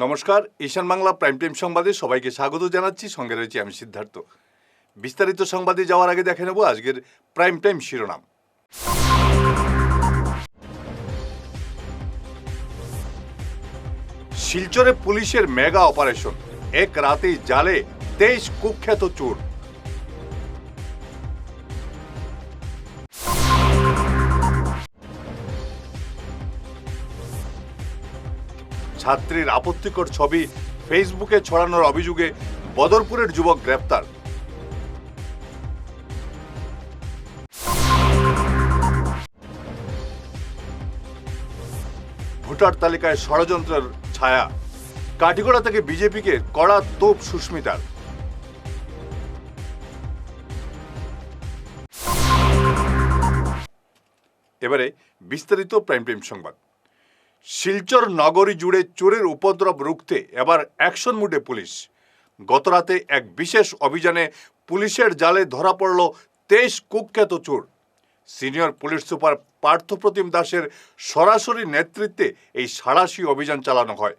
নমস্কার, ঈশান Bangla prime time সংবাদে সবাইকে স্বাগত জানাচ্ছি। সঙ্গে রয়েছে আমি সিদ্ধার্থ। বিস্তারিত সংবাদে যাওয়ার আগে দেখে নেব আজকের প্রাইম টাইম শিরোনাম। শিলচরে পুলিশের মেগা অপারেশন, এক রাতেই জালে 23 কুখ্যাত চোর। ছাত্রীর আপত্তিকর ছবি ফেসবুকে ছড়ানোর অভিযোগে বদরপুরের যুবক গ্রেপ্তার। ভোটার তালিকায় ষড়যন্ত্রের ছায়া, কাটিগড়া থেকে বিজেপিকে কড়া তোপ সুস্মিতার। এবারে বিস্তারিত প্রাইম টাইম সংবাদ। শিলচর নগরী জুড়ে চোরের উপদ্রব রুখতে এবার অ্যাকশন মুডে পুলিশ। গতরাতে এক বিশেষ অভিযানে পুলিশের জালে ধরা পড়ল 23 কুখ্যাত চোর। সিনিয়র পুলিশ সুপার পার্থপ্রতিম দাসের সরাসরি নেতৃত্বে এই সাঁড়াশি অভিযান চালানো হয়।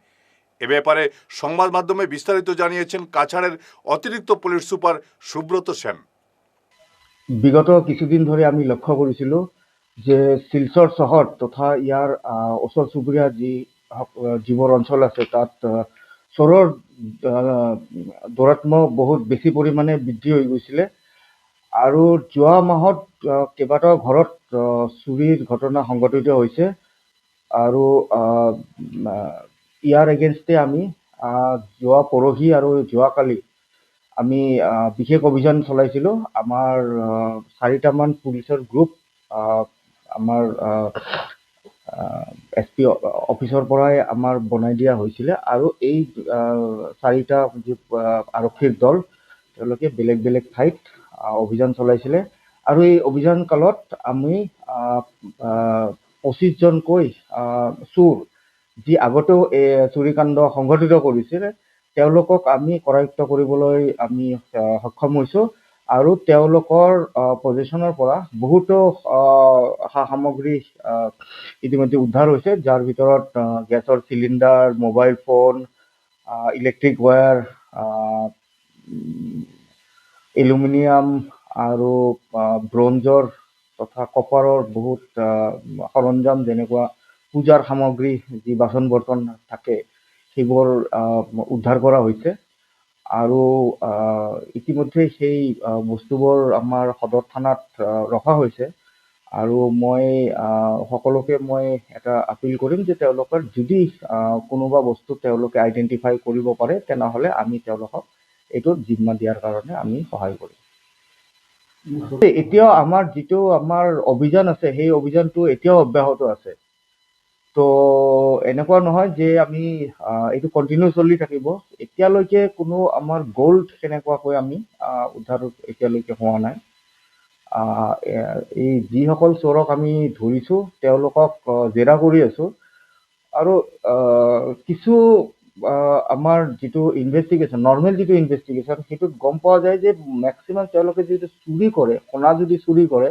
এ ব্যাপারে সংবাদ মাধ্যমে বিস্তারিত জানিয়েছেন কাছাড়ের অতিরিক্ত পুলিশ সুপার সুব্রত সেন। বিগত কিছুদিন ধরে আমি লক্ষ্য কৰিছিলোঁ যে শিলচৰ চহৰ তথা ইয়াৰ ওচৰ চুবুৰীয়া যিবোৰ অঞ্চল আছে তাত চোৰৰ দৌৰাত্ম্য বহুত বেছি পৰিমাণে বৃদ্ধি হৈ গৈছিলে আৰু যোৱা মাহত কেইবাটাও ঘৰত চুৰিৰ ঘটনা সংঘটিত হৈছে আৰু ইয়াৰ এগেইনষ্টে আমি যোৱা পৰহি আৰু যোৱাকালি আমি বিশেষ অভিযান চলাইছিলোঁ। আমাৰ 4টামান পুলিচৰ গ্ৰুপ আমাৰ SP অফিচৰ পৰাই আমাৰ বনাই দিয়া হৈছিলে আৰু এই 4টা যি আৰক্ষীৰ দল তেওঁলোকে বেলেগ বেলেগ ঠাইত অভিযান চলাইছিলে আৰু এই অভিযান কালত আমি 25জনকৈ চোৰ যি আগতেও এই চুৰিকাণ্ড সংঘটিত কৰিছিলে তেওঁলোকক আমি কৰায়ত্ব কৰিবলৈ আমি সক্ষম হৈছোঁ আৰু তেওঁলোকৰ পজিশ্যনৰ পৰা বহুতো সা সামগ্ৰী ইতিমধ্যে উদ্ধাৰ হৈছে, যাৰ ভিতৰত গেছৰ cylinder, mobile phone, electric wire, aluminium আৰু ব্ৰঞ্জৰ তথা কপাৰৰ বহুত সৰঞ্জাম, যেনেকুৱা পূজাৰ সামগ্ৰী যি বাচন বৰ্তন থাকে সেইবোৰ উদ্ধাৰ কৰা হৈছে আৰু ইতিমধ্যে সেই বস্তুবোৰ আমাৰ সদৰ থানাত ৰখা হৈছে আৰু মই সকলোকে মই এটা আপিল কৰিম যে তেওঁলোকৰ যদি কোনোবা বস্তু তেওঁলোকে আইডেণ্টিফাই কৰিব পাৰে তেনেহ'লে আমি তেওঁলোকক এইটো জিম্মা দিয়াৰ কাৰণে আমি সহায় কৰিম। এতিয়াও আমাৰ যিটো আমাৰ অভিযান আছে সেই অভিযানটো এতিয়াও অব্যাহত আছে। তো এনেকুৱা নহয় যে আমি এইটো কণ্টিনিউ চলি থাকিব। এতিয়ালৈকে কোনো আমাৰ গ'ল্ড সেনেকুৱাকৈ আমি উদ্ধাৰ এতিয়ালৈকে হোৱা নাই। এই যিসকল চোৰক আমি ধৰিছোঁ তেওঁলোকক জেৰা কৰি আছোঁ আৰু কিছু আমাৰ যিটো ইনভেষ্টিগেশ্যন, নৰ্মেল যিটো ইনভেষ্টিগেশ্যন সেইটোত গম পোৱা যায় যে মেক্সিমাম তেওঁলোকে যিটো চুৰি কৰে, সোণা যদি চুৰি কৰে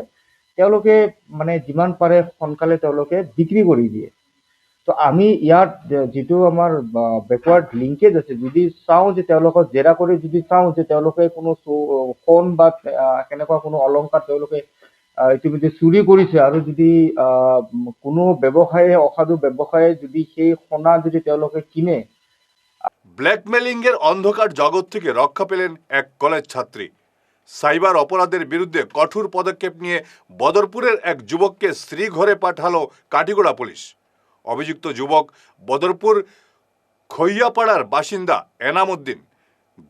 তেওঁলোকে মানে যিমান পাৰে সোনকালে তেওঁলোকে বিক্ৰী কৰি দিয়ে। তো আমি ইয়াত যিটো আমাৰ বেকৱাৰ্ড লিংকেজ আছে, যদি চাওঁ যে তেওঁলোকক জেৰা কৰি যদি চাওঁ যে তেওঁলোকে কোনো সোণ বা সেনেকুৱা কোনো অলংকাৰ তেওঁলোকে ইতিমধ্যে চুৰি কৰিছে আৰু যদি কোনো ব্যৱসায়ী অসাধু ব্যৱসায়ী যদি সেই সোণা যদি তেওঁলোকে কিনে। ব্ল্যাকমেলিংয়ের অন্ধকার জগৎ থেকে রক্ষা পেলেন এক কলেজ ছাত্রী। সাইবার অপরাধের বিরুদ্ধে কঠোর পদক্ষেপ নিয়ে বদরপুরের এক যুবককে শ্রীঘরে পাঠালো কাটিগড়া পুলিশ। অভিযুক্ত যুবক বদরপুর খৈয়াপাড়ার বাসিন্দা এনাম উদ্দিন।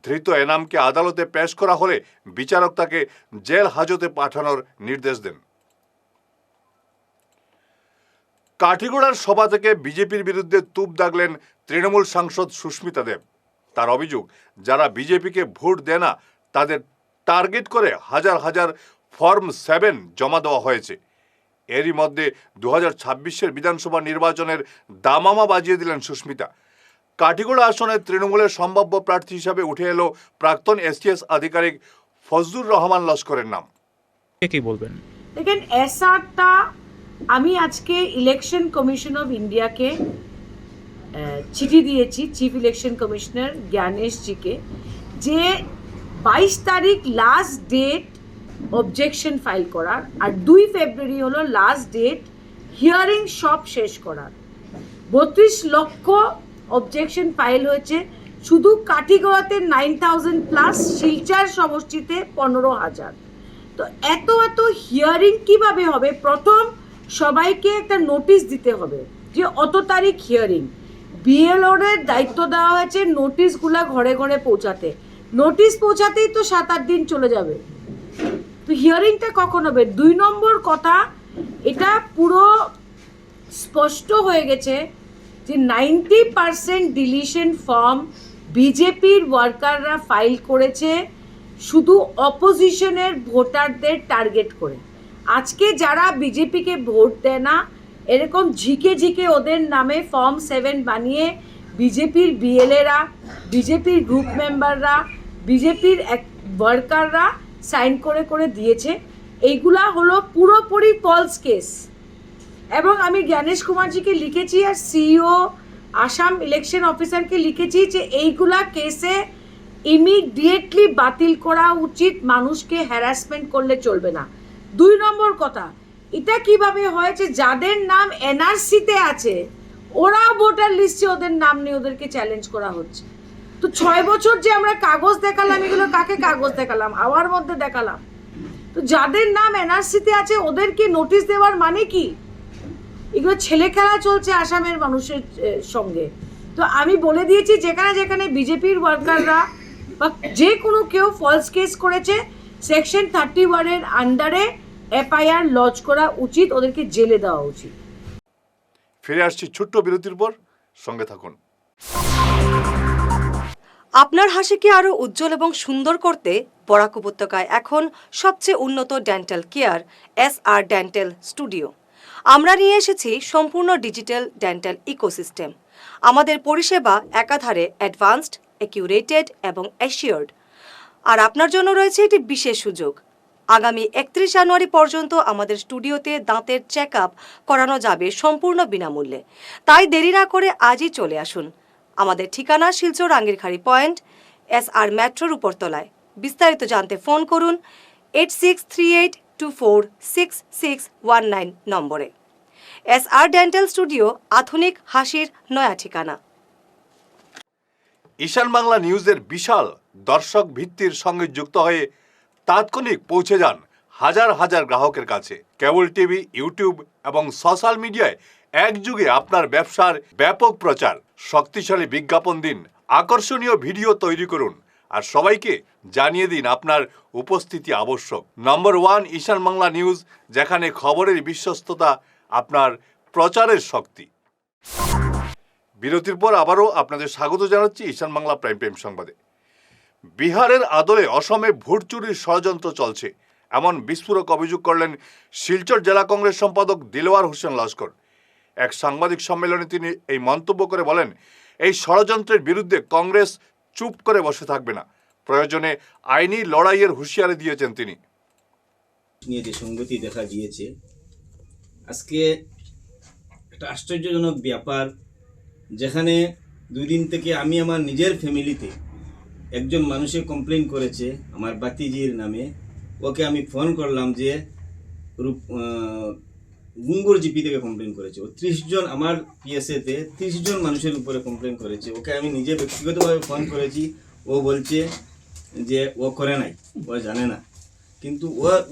ধৃত এনামকে আদালতে পেশ করা হলে বিচারক তাকে জেল হাজতে পাঠানোর নির্দেশ দেন। কাঠিগড়ার সভা থেকে বিজেপির বিরুদ্ধে তুপ দাগলেন তৃণমূল সাংসদ সুস্মিতা দেব। তার অভিযোগ, যারা বিজেপিকে ভোট দেয় না তাদের টার্গেট করে হাজার হাজার ফর্ম 7 জমা দেওয়া হয়েছে। এরই মধ্যে 2026-এর বিধানসভা নির্বাচনের দামামা বাজিয়ে দিলেন সুস্মিতা। কাঠিগড়া আসনে তৃণমূলের সম্ভাব্য প্রার্থী হিসাবে উঠে এলো প্রাক্তন STS আধিকারিক ফজলুর রহমান লস্করের নাম। কি বলবেন? দেখেন, এসআরটা আমি আজকে ইলেকশন কমিশন অফ ইন্ডিয়াকে চিঠি দিয়েছি চিফ ইলেকশন কমিশনার জ্ঞানেশজিকে যে 22 তারিখ লাস্ট ডেট অবজেকশন ফাইল করার, আর 2 ফেব্রুয়ারি হলো লাস্ট ডেট হিয়ারিং সব শেষ করার। 32 লক্ষ অবজেকশন ফাইল হয়েছে, শুধু কাঠিগড়াতে 9000 প্লাস, শিলচর সমষ্টিতে 15,000। তো এত হিয়ারিং কিভাবে হবে? প্রথম সবাইকে একটা নোটিশ দিতে হবে যে অত তারিখ হিয়ারিং। বিএলওর দায়িত্ব দেওয়া হয়েছে নোটিশগুলা ঘরে ঘরে পৌঁছাতে। নোটিশ পৌঁছাতেই তো 7-8 দিন চলে যাবে, তো হিয়ারিংটা কখন হবে? 2 নম্বর কথা, এটা পুরো স্পষ্ট হয়ে গেছে যে 90% ডিলিশন ফর্ম বিজেপির ওয়ার্কাররা ফাইল করেছে শুধু অপোজিশনের ভোটারদের টার্গেট করে। আজকে যারা বিজেপিকে ভোট দেয় না, এরকম ঝিকে ওদের নামে ফর্ম 7 বানিয়ে বিজেপির বিএলএরা, বিজেপির গ্রুপ মেম্বাররা, বিজেপির ওয়ার্কাররা সাইন করে দিয়েছে। এইগুলা হলো পুরোপুরি ফলস কেস। এবং আমি জ্ঞানেশ কুমারজিকে লিখেছি আর সিইও আসাম ইলেকশন অফিসারকে লিখেছি যে এইগুলা কেসে ইমিডিয়েটলি বাতিল করা উচিত, মানুষকে হ্যারাসমেন্ট করলে চলবে না। 2 নম্বর কথা, এটা কিভাবে হয়েছে যাদের নাম এনআরসিতে আছে ওরা ভোটার লিস্টে ওদের নাম নেই, ওদেরকে চ্যালেঞ্জ করা হচ্ছে। তো 6 বছর যে আমরা কাগজ দেখালাম, এগুলো কাকে কাগজ দেখালাম? হাওয়ার মধ্যে দেখালাম। তো যাদের নাম এনআরসিতে আছে ওদেরকে নোটিশ দেওয়ার মানে কি? এগুলো ছেলে খেলা চলছে আসামের মানুষের সঙ্গে। তো আমি বলে দিয়েছি যেখানে বিজেপির ওয়ার্কাররা বা যে কোনো কেউ ফলস কেস করেছে, সেকশন 31-এর আন্ডারে এফআইআর লজ করা উচিত, ওদেরকে জেলে দেওয়া উচিত। ফিরে আসছি ছোট্ট বিরতির পর, সঙ্গে থাকুন। আপনার হাসিকে আরও উজ্জ্বল এবং সুন্দর করতে বরাক উপত্যকায় এখন সবচেয়ে উন্নত dental care SR dental studio. আমরা নিয়ে এসেছি সম্পূর্ণ ডিজিটাল ডেন্টাল ইকোসিস্টেম। আমাদের পরিষেবা একাধারে অ্যাডভান্সড, অ্যাকিউরেটেড এবং অ্যাসিওর্ড। আর আপনার জন্য রয়েছে একটি বিশেষ সুযোগ। আগামী 31 জানুয়ারি পর্যন্ত আমাদের স্টুডিওতে দাঁতের চেক আপ করানো যাবে সম্পূর্ণ বিনামূল্যে। তাই দেরি না করে আজই চলে আসুন। আমাদের ঠিকানা শিলচর আঙ্গিরখাড়ি পয়েন্ট, SR মেট্রোর উপরতলায়। বিস্তারিত জানতে ফোন করুন 8638246619 নম্বরে। SR ডেন্টাল স্টুডিও, আধুনিক হাসির নয়া ঠিকানা। ঈশান বাংলা নিউজের বিশাল দর্শক ভিত্তির সঙ্গে যুক্ত হয়ে তাৎক্ষণিক পৌঁছে যান হাজার হাজার গ্রাহকের কাছে। কেবল টিভি, ইউটিউব এবং সোশ্যাল মিডিয়ায় একযুগে আপনার ব্যবসার ব্যাপক প্রচার। শক্তিশালী বিজ্ঞাপন দিন, আকর্ষণীয় ভিডিও তৈরি করুন, আর সবাইকে জানিয়ে দিন আপনার উপস্থিতি আবশ্যক। নম্বর 1 ঈশান বাংলা নিউজ, যেখানে খবরের বিশ্বস্ততা আপনার প্রচারের শক্তি। বিরতির পর আবারও আপনাদের স্বাগত জানাচ্ছি ঈশান বাংলা প্রাইম টাইম সংবাদে। বিহারের আদলে অসমে ভোট চুরির ষড়যন্ত্র চলছে, এমন বিস্ফোরক অভিযোগ করলেন শিলচর জেলা কংগ্রেস সম্পাদক দিলওয়ার হোসেন লস্কর। এক সাংবাদিক সম্মেলনে তিনি এই মন্তব্য করে বলেন, এই ষড়যন্ত্রের বিরুদ্ধে কংগ্রেস চুপ করে বসে থাকবে না, প্রয়োজনে আইনি লড়াইয়ের হুঁশিয়ারি দিয়েছেন তিনি। নিয়ে যে সংগতি দেখা দিয়েছে, আজকে একটা আশ্চর্যজনক ব্যাপার, যেখানে 2 দিন থেকে আমি আমার নিজের ফ্যামিলিতে একজন মানুষে কমপ্লেন করেছে আমার বাতিজির নামে। ওকে আমি ফোন করলাম যে গুঙ্গুর জিপি থেকে কমপ্লেন করেছে। ও 30 জন, আমার পিএসএতে 30 জন মানুষের উপরে কমপ্লেন করেছে। ওকে আমি নিজে ব্যক্তিগতভাবে ফোন করেছি, ও বলছে যে ও করে নাই, ও জানে না। কিন্তু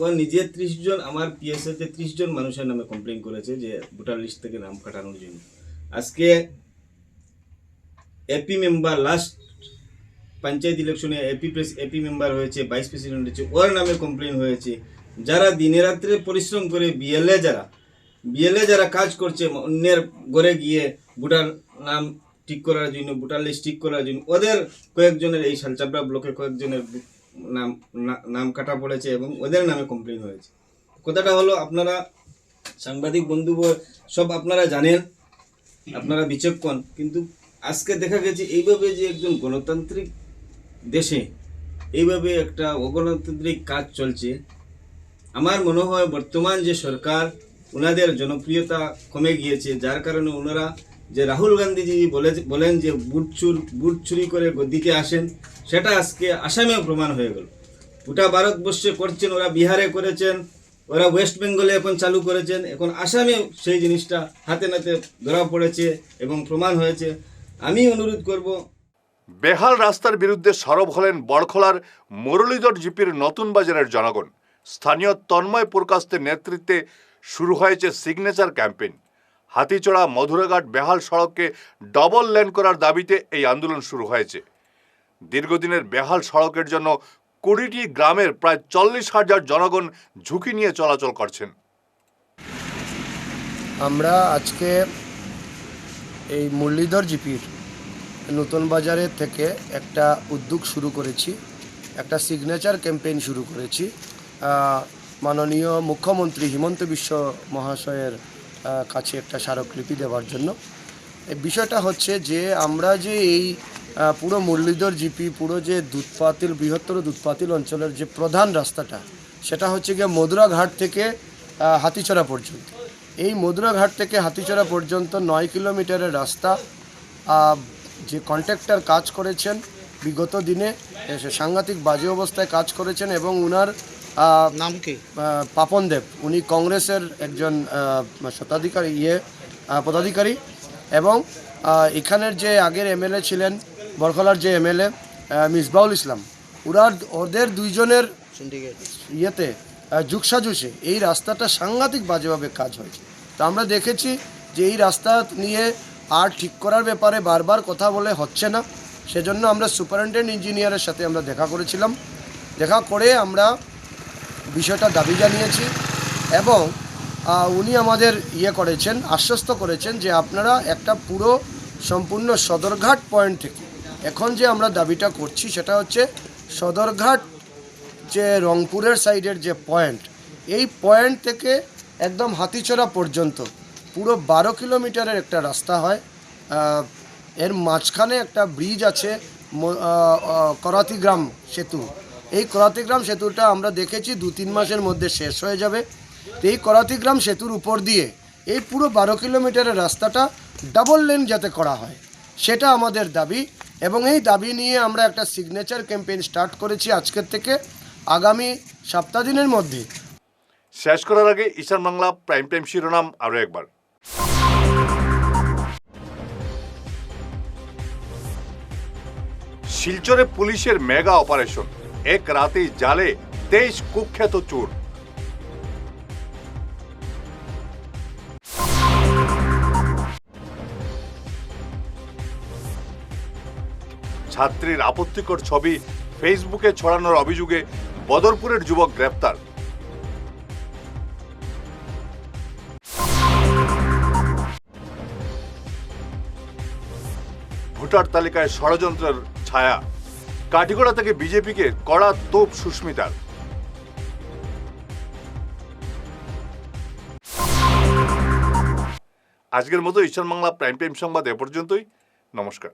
ও নিজে 30 জন, আমার পিএসএতে 30 জন মানুষের নামে কমপ্লেন করেছে যে ভোটার লিস্ট থেকে নাম কাটানোর জন্য। আজকে এপি মেম্বার, লাস্ট পঞ্চায়েত ইলেকশনে এপি মেম্বার হয়েছে, ভাইস প্রেসিডেন্ট হয়েছে, ওর নামে কমপ্লেন হয়েছে। যারা দিনে রাত্রে পরিশ্রম করে বিএলএ যারা কাজ করছে, অন্যের ঘরে গিয়ে ভোটার নাম ঠিক করার জন্য, ভোটার লিস্ট ঠিক করার জন্য, ওদের কয়েকজনের, এই শালচাবড়া ব্লকে কয়েকজনের নাম কাটা পড়েছে এবং ওদের নামে কমপ্লেন হয়েছে। কথাটা হলো, আপনারা সাংবাদিক বন্ধু সব আপনারা জানেন, আপনারা বিচক্ষণ, কিন্তু আজকে দেখা গেছে এইভাবে যে একজন গণতান্ত্রিক দেশে এইভাবে একটা অগণতান্ত্রিক কাজ চলছে। আমার মনে হয় বর্তমান যে সরকার, ওনাদের জনপ্রিয়তা কমে গিয়েছে, যার কারণে ওনারা যে রাহুল গান্ধীজি বলেন যে বুট চুরি করে গদ্দিতে আসেন, সেটা আজকে আসামেও প্রমাণ হয়ে গেল। গোটা ভারতবর্ষে করছেন, ওরা বিহারে করেছেন, ওরা ওয়েস্ট বেঙ্গলে এখন চালু করেছেন, এখন আসামেও সেই জিনিসটা হাতে নাতে ধরা পড়েছে এবং প্রমাণ হয়েছে। আমি অনুরোধ করব, বেহাল রাস্তার বিরুদ্ধে সরব হলেন বড়খলার মুরলীধর জিপির নতুন বাজারের জনগণ। স্থানীয় তন্ময় পুরকাস্তের নেতৃত্বে শুরু হয়েছে সিগনেচার ক্যাম্পেইন। হাতিচড়া মধুরাঘাট বেহাল সড়ককে ডবল লেন করার দাবিতে এই আন্দোলন শুরু হয়েছে। দীর্ঘদিনের বেহাল সড়কের জন্য 20টি গ্রামের প্রায় 40,000 জনগণ ঝুঁকি নিয়ে চলাচল করছেন। আমরা আজকে এই মুরলীধর জিপির নতুন বাজারের থেকে একটা উদ্যোগ শুরু করেছি, একটা সিগনেচার ক্যাম্পেইন শুরু করেছি মাননীয় মুখ্যমন্ত্রী হিমন্ত বিশ্ব মহাশয়ের কাছে একটা স্মারকলিপি দেওয়ার জন্য। এই বিষয়টা হচ্ছে যে আমরা যে এই পুরো মুরলীধর জিপি, পুরো যে দুধপাতিল, বৃহত্তর দুধপাতিল অঞ্চলের যে প্রধান রাস্তাটা, সেটা হচ্ছে গিয়ে মধুরাঘাট থেকে হাতিচড়া পর্যন্ত। এই মধুরাঘাট থেকে হাতিচড়া পর্যন্ত 9 কিলোমিটারের রাস্তা যে কন্ট্রাক্টর কাজ করেছেন বিগত দিনে সাংঘাতিক বাজে অবস্থায় কাজ করেছেন, এবং উনার নাম কি পাপন দেব, উনি কংগ্রেসের একজন পদাধিকারী, এবং এখানের যে আগের এমএলএ ছিলেন বড়খলার যে এমএলএ মিসবাউল ইসলাম, ওদের দুইজনের ইয়েতে যুগসাজুষে এই রাস্তাটা সাংঘাতিক বাজেভাবে কাজ হয়েছে। তো আমরা দেখেছি যে এই রাস্তা নিয়ে আর ঠিক করার ব্যাপারে বারবার কথা বলে হচ্ছে না। সেজন্য আমরা সুপারিনটেন্ডেন্ট ইঞ্জিনিয়ারের সাথে আমরা দেখা করেছিলাম। দেখা করে আমরা বিষয়টা দাবি জানিয়েছি, এবং উনি আমাদের করেছেন, আশ্বস্ত করেছেন যে আপনারা একটা পুরো সম্পূর্ণ সদরঘাট পয়েন্ট থেকে, এখন যে আমরা দাবিটা করছি সেটা হচ্ছে সদরঘাট যে রংপুরের সাইডের যে পয়েন্ট, এই পয়েন্ট থেকে একদম হাতিচড়া পর্যন্ত পুরো 12 কিলোমিটারের একটা রাস্তা হয়। এর মাঝখানে একটা ব্রিজ আছে, করাতিগ্রাম সেতু। এই করাতিগ্রাম সেতুটা আমরা দেখেছি 2-3 মাসের মধ্যে শেষ হয়ে যাবে। তো এই করাতিগ্রাম সেতুর উপর দিয়ে এই পুরো 12 কিলোমিটারের রাস্তাটা ডাবল লেন যাতে করা হয়, সেটা আমাদের দাবি, এবং এই দাবি নিয়ে আমরা একটা সিগনেচার ক্যাম্পেইন স্টার্ট করেছি আজকের থেকে। আগামী সপ্তাহ দিনের মধ্যে শেষ করার আগে ঈশান বাংলা প্রাইম টাইম শিরোনাম আরও একবার। শিলচরে পুলিশের মেগা অপারেশন, এক রাতেই জালে 23 কুখ্যাত চোর। ছাত্রীর আপত্তিকর ছবি ফেসবুকে ছড়ানোর অভিযোগে বদরপুরের যুবক গ্রেপ্তার। ভোটার তালিকায় ষড়যন্ত্রের ছায়া, কাঠিগড়া থেকে বিজেপিকে কড়া তোপ সুস্মিতার। আজকের মতো ঈশান বাংলা প্রাইম টাইম সংবাদ এ পর্যন্তই। নমস্কার।